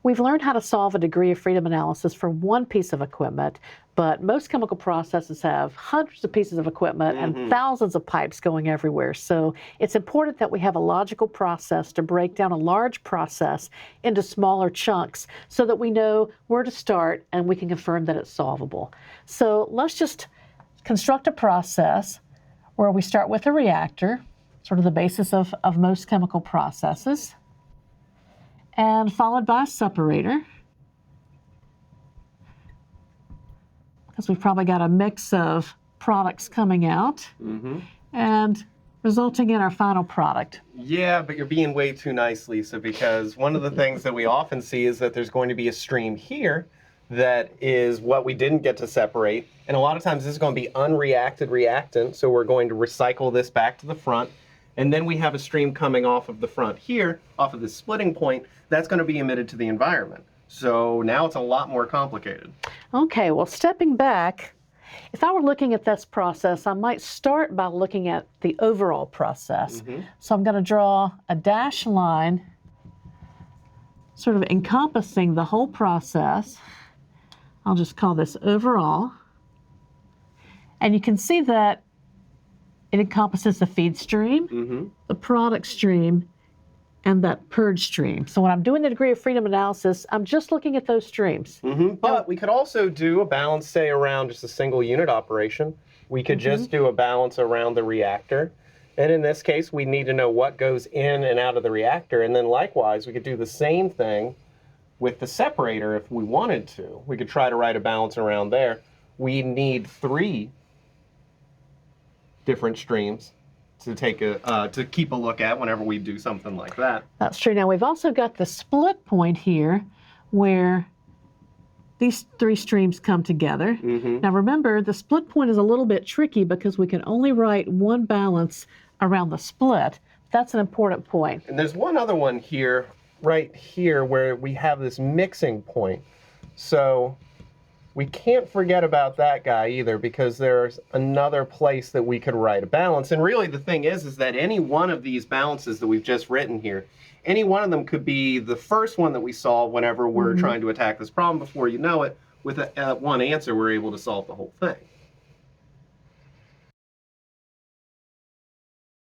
We've learned how to solve a degree of freedom analysis for one piece of equipment, but most chemical processes have hundreds of pieces of equipment and thousands of pipes going everywhere. So it's important that we have a logical process to break down a large process into smaller chunks so that we know where to start and we can confirm that it's solvable. So let's just construct a process where we start with a reactor, sort of the basis of most chemical processes, and followed by a separator, because we've probably got a mix of products coming out and resulting in our final product. Yeah, but you're being way too nice, Lisa, because one of the things that we often see is that there's going to be a stream here that is what we didn't get to separate. And a lot of times this is going to be unreacted reactant, so we're going to recycle this back to the front. And then we have a stream coming off of the front here, off of this splitting point, that's going to be emitted to the environment. So now it's a lot more complicated. Okay, well, stepping back, if I were looking at this process, I might start by looking at the overall process. So I'm going to draw a dashed line, sort of encompassing the whole process. I'll just call this overall. And you can see that it encompasses the feed stream, the product stream, and that purge stream. So when I'm doing the degree of freedom analysis, I'm just looking at those streams. But we could also do a balance, say, around just a single unit operation. We could just do a balance around the reactor. And in this case, we need to know what goes in and out of the reactor. And then likewise, we could do the same thing with the separator if we wanted to. We could try to write a balance around there. We need 3 different streams to take to keep a look at whenever we do something like that. That's true. Now we've also got the split point here where these 3 streams come together. Now remember, the split point is a little bit tricky because we can only write one balance around the split. That's an important point. And there's one other one here, right here, where we have this mixing point. So we can't forget about that guy either, because there's another place that we could write a balance. And really the thing is that any one of these balances that we've just written here, any one of them could be the first one that we solve whenever we're trying to attack this problem. Before you know it, with one answer, we're able to solve the whole thing.